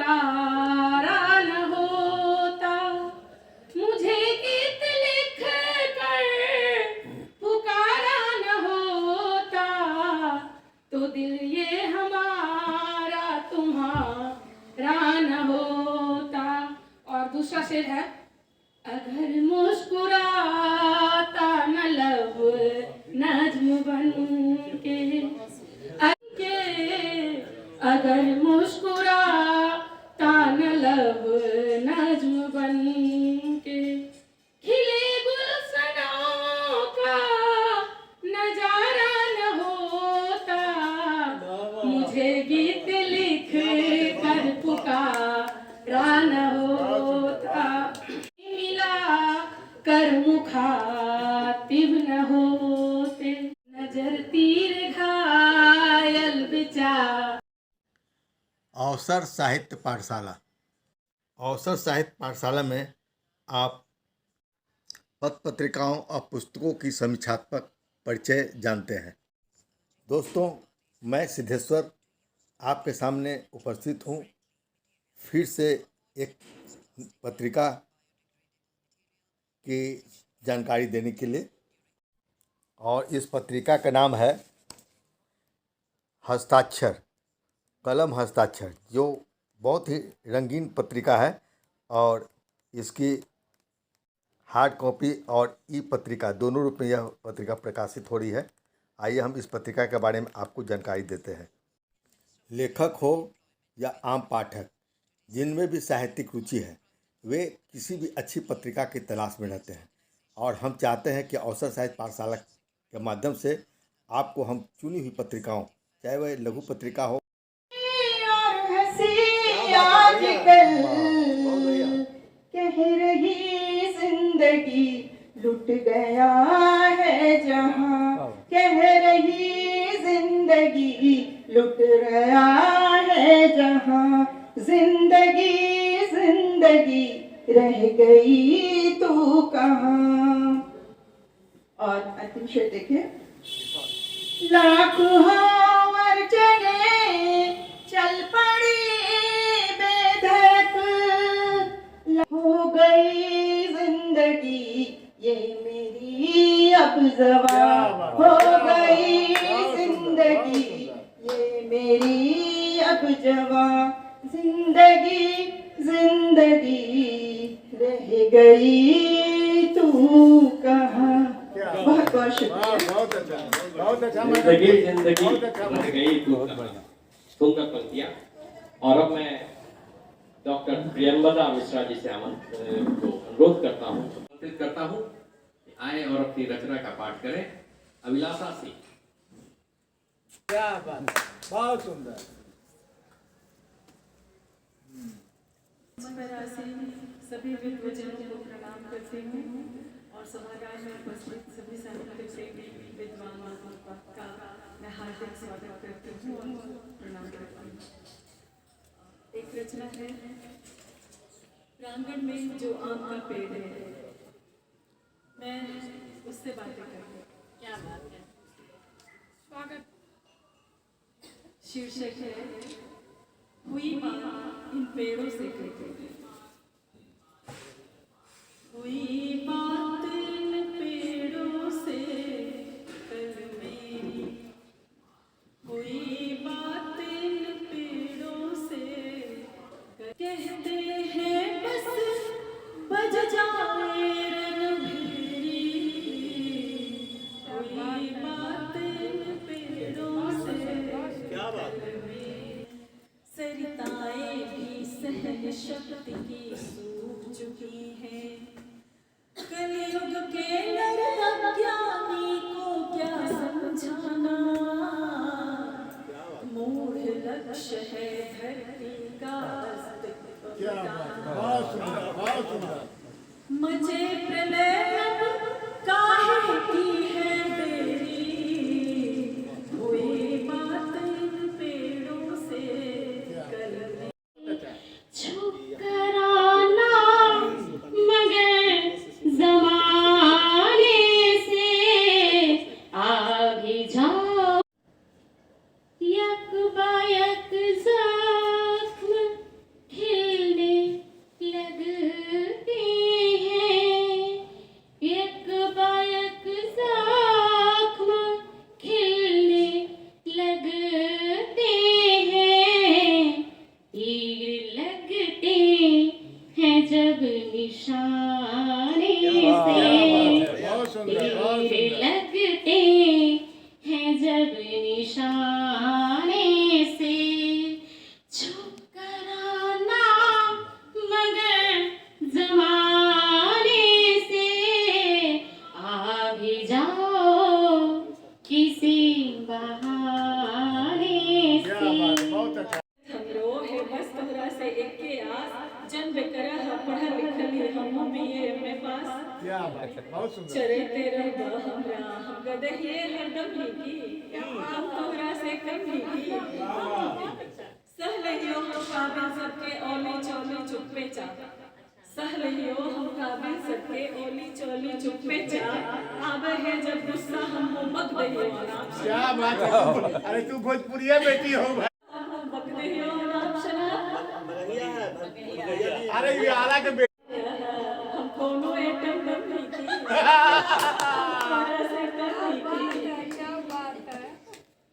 पुकारा न होता, मुझे गीत लिख कर पुकारा न होता, तो दिल ये हमारा तुम्हारा न होता। और दूसरा शेर है, अगर मुस्कुराता न लब नज्म बन के, अगर मुस्कुराता न लब नज्म बन के, खिले गुलशनों का नजारा न होता, मुझे गीत लिख कर पुकारा न होता, मिला कर मुखातिब न होते, नजर तीर घायल विचार। अवसर साहित्य पाठशाला। अवसर साहित्य पाठशाला में आप पत्र पत्रिकाओं और पुस्तकों की समीक्षात्मक परिचय जानते हैं। दोस्तों, मैं सिद्धेश्वर आपके सामने उपस्थित हूँ फिर से एक पत्रिका की जानकारी देने के लिए, और इस पत्रिका का नाम है हस्ताक्षर, कलम हस्ताक्षर, जो बहुत ही रंगीन पत्रिका है और इसकी हार्ड कॉपी और ई पत्रिका दोनों रूप में यह पत्रिका प्रकाशित हो रही है। आइए हम इस पत्रिका के बारे में आपको जानकारी देते हैं। लेखक हो या आम पाठक, जिनमें भी साहित्यिक रुचि है, वे किसी भी अच्छी पत्रिका की तलाश में रहते हैं, और हम चाहते हैं कि अवसर साहित्य पाठशाला के माध्यम से आपको हम चुनी हुई पत्रिकाओं, चाहे वह लघु पत्रिका हो, कह रही जिंदगी लुट गया है जहां, कह रही जिंदगी लुट गया है जहां, जिंदगी जिंदगी रह गई तू कहां। और अंतिम शेर देखिए, लाखों वर्चने चल पड़ी बेधड़क, हो गई जिंदगी ये मेरी अब ज़बां, हो गई जिंदगी ये मेरी अब ज़बां, जिंदगी जिंदगी रह गई तू कहाँ। बहुत बहुत शुक्रिया। बहुत अच्छा जिंदगी रह गई तू कहाँ, सुंदर पंक्तियां। और अब मैं डॉक्टर प्रियंवदा मिश्रा जी से अनुरोध करता हूँ, आमंत्रित करता हूँ कि आए और अपनी रचना का पाठ करें। अभिलाषा सिंह। क्या बात, बहुत सुंदर। सभी विद्वजनों को प्रणाम करती हूँ और सभागार में उपस्थित सभी साहित्य प्रेमी विद्वानों का मैं हार्दिक स्वागत करती हूँ और प्रणाम करती हूँ। एक रचना है, प्रांगण में जो आम का पेड़ है, मैं उससे बातें करूँ। क्या बात है, स्वागत। शीर्षक है, हुई बात इन पेड़ों से कहते, हुई बात इन पेड़ों से कल मेरी, हुई बात इन पेड़ों से, कहते हैं बस बज जाए रणभेरी, हुई बात इन पेड़ों से। क्या बात है। सरिताएं भी सहन शक्ति की सूख चुकी हैं, कलयुग के नर अज्ञानी को क्या समझाना, मूढ़ लक्ष्य है धरती का अस्तित्व बताना, मुझे प्रलय अब काहे की है देरी, हुई बात इन पेड़ों से कल में। छुप कर आना मगर ज़माने से आ भी जाओ, यक बायक ज़ख्म क्या बात है, बहुत सुंदर। चरे तेरे हमरा हम गदहिए हरदम भीगी हम तोहरा से कम भीगी सहलहियो हम काबिल सबके ओली चोली चुप्पे चा सहलहियो हम काबिल सबके ओली चोली चुप्पे चा आवे है जब गुस्सा हम मत दहियो आराम से क्या बात है, अरे तू भोजपुरिया बेटी हो भाई। हम बक दहियो आराम से अरे ये आला के बेटी। हम कोनो एटम कम भीगी तोहरा से कम भीगी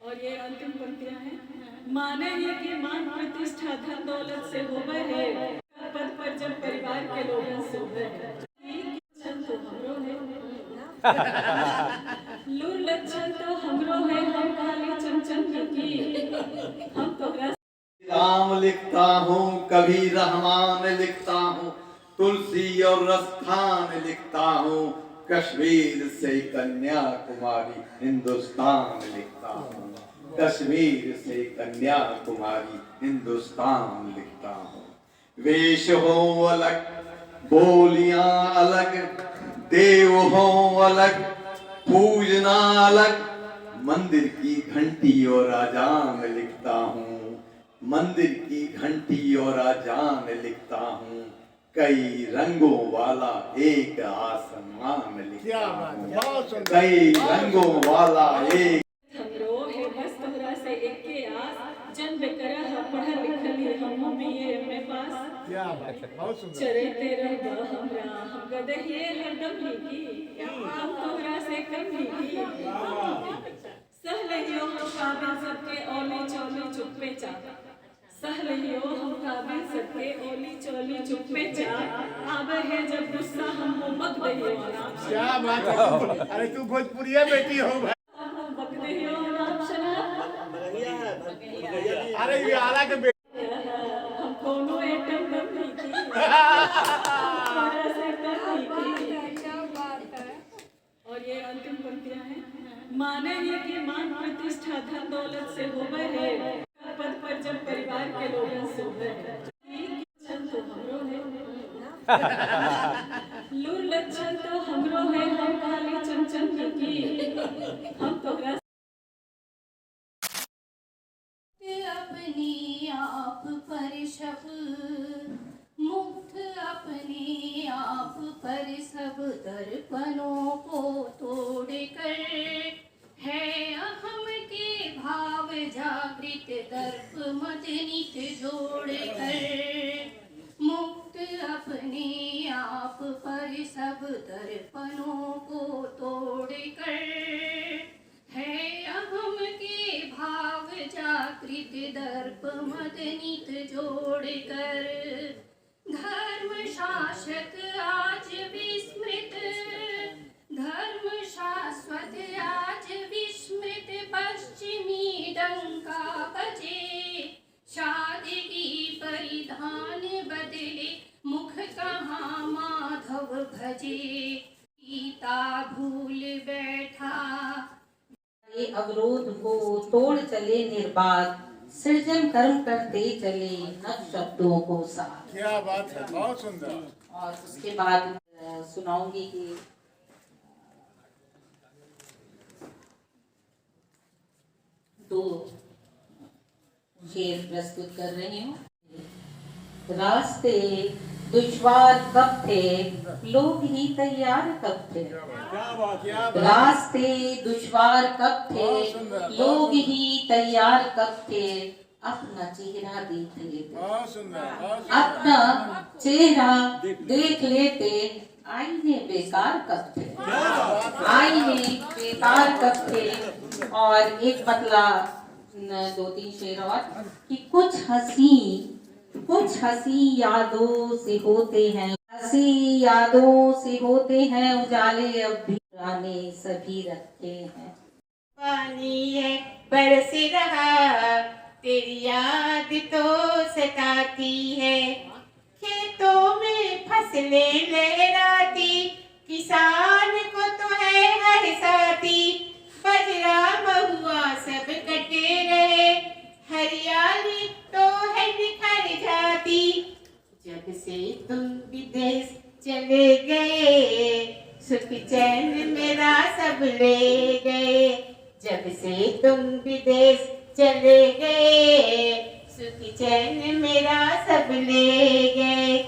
और ये अंतिम पंक्तियां हैं माने ये कि मान प्रतिष्ठा धन दौलत से होवे है पद पर जब परिवार के लोगों से होवे है लक्षण तो हमरो है लूर लक्षण तो हमरो है हम काली चमचम की हम तोहरा राम लिखता हूँ कभी रहमान लिखता हूँ तुलसी और रस्थान लिखता हूँ कश्मीर से कन्याकुमारी हिंदुस्तान लिखता हूँ कश्मीर से कन्याकुमारी हिंदुस्तान लिखता हूँ वेश हो अलग बोलियां अलग देव हो अलग पूजना अलग मंदिर की घंटी और अजान लिखता हूँ मंदिर की घंटी और अजान लिखता हूँ कई रंगों वाला एक आसमान लिखता क्या बात है, हूँ बहुत सुंदर। कई रंगों वाला एक हमरो है बस तोहरा से एक के आस जन बेकरा पढ़ लिखल है हम बीए में पास क्या बात है, बहुत सुंदर। चरे तेरे हमरा हम गदहिए हरदम भीगी हम तोहरा से कम भीगी सहलहियो हम काबिल सबके ओली चोली चुप्पे चा सहलहियो हम काबिल सबके ओली चोली चुप्पे चा आवे है जब गुस्सा हम मत दहियो आराम से क्या बात है, अरे तू भोजपुरिया बेटी हो भाई। हम बक दहियो आराम से अरे ये आला के बेटी। हम कोनो एटम कम भीगी तोहरा से कम भीगी और ये अंतिम पंक्तियां हैं माने ये कि मान प्रतिष्ठा धन दौलत से होवे है पद पर जब परिवार के लोगों से होवे है लक्षण तो हमरो है लूर लक्षण तो हमरो है हम काली चमचम की हम तोहरा अपने आप पर सब मुक्त अपने आप पर सब दर्पणों को तोड़कर है अहम के भाव जागृत दर्प मदनित जोड़कर मुक्त अपने आप पर सब दर्पणों को तोड़कर है अहम के भाव जागृत दर्प मदनित जोड़कर धर्म शासक आज विस्मृत धर्म शाश्वत आज विस्मृत पश्चिमी डंका बजे सादगी परिधान बदले मुख कहाँ माधव भजे गीता भूल बैठा ये अवरोध को तोड़ चले निर्बाध सृजन कर्म करते चले नव शब्दों को साथ। क्या बात है, बहुत सुंदर। और उसके बाद सुनाऊंगी कि दो शेर प्रस्तुत कर रही हूँ। रास्ते दुश्वार कब थे लोग ही तैयार कब थे रास्ते दुश्वार कब थे लोग ही तैयार कब थे अपना चेहरा देख लेते बहुत सुंदर, बहुत सुंदर। अपना चेहरा देख लेते आईने बेकार कब थे आईने बेकार कब थे। और एक मतला दो तीन शेर और कि कुछ हंसी यादों से होते हैं हंसी यादों से होते हैं उजाले अब भी पुराने सभी रखे हैं। पानी है बरस रहा तेरी याद तो सताती है खेतों में फसलें लहराती किसान को तो है हर साथी बजरा महुआ सब कटे रहे हरियाली तो है निखर जाती जब से तुम विदेश चले गए चैन मेरा सब ले गए।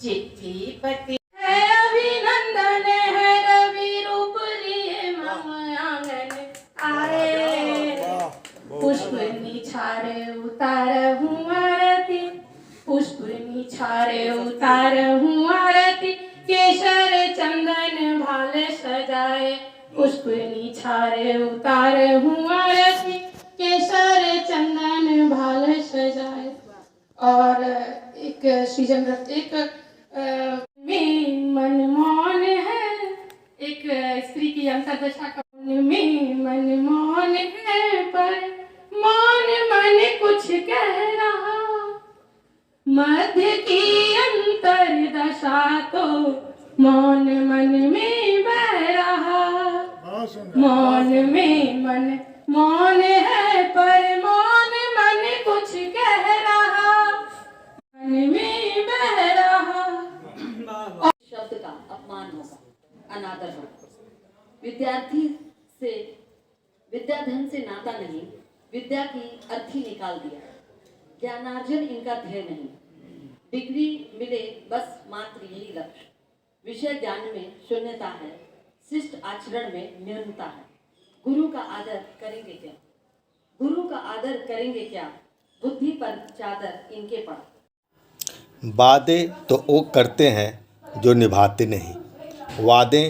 चिट्ठी पति है अभिनंदन है रवि रूप लिए मम आंगन आए। पुष्प निछारे उतारहूँ आरती, पुष्प निछारे उतारहूँ आरती। केसर चंदन भाल सजाए, पुष्प निछारे उतारहूँ आरती। केसर चंदन भाल सजाए। और एक सृजन एक में मनमोहन है, एक स्त्री की अंतर्दशा का में मनमोहन है, पर मौन मन कुछ कह रहा। मध्य की अंतर्दशा तो मौन मन में बह रहा। बहुत सुंदर। मौन में मन मौन है, पर मौन मन कुछ कह रहा। मन में बह रहा। शब्द का अपमान होगा, अनादर होगा। विद्यार्थी से विद्याधन से नाता नहीं, विद्या की अर्थी निकाल दिया। ज्ञानार्जन इनका ध्येय नहीं, डिग्री मिले बस मात्र यही लक्ष्य। विषय ज्ञान में शून्यता है, शिष्ट आचरण में न्यूनता है। गुरु का आदर करेंगे क्या? गुरु का आदर करेंगे क्या? बुद्धि पर चादर इनके पड़ा। वादे तो वो करते हैं जो निभाते नहीं, वादे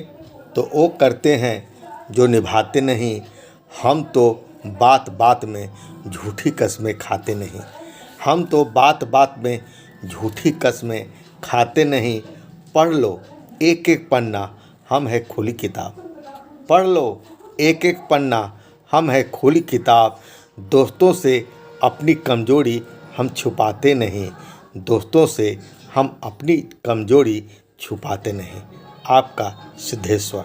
तो वो करते हैं जो निभाते नहीं। हम तो बात बात में झूठी कस्में खाते नहीं, हम तो बात बात में झूठी कस्में खाते नहीं। पढ़ लो एक एक पन्ना, हम है खुली किताब। पढ़ लो एक एक पन्ना, हम है खुली किताब। दोस्तों से अपनी कमजोरी हम छुपाते नहीं, दोस्तों से हम अपनी कमजोरी छुपाते नहीं। आपका सिद्धेश्वर।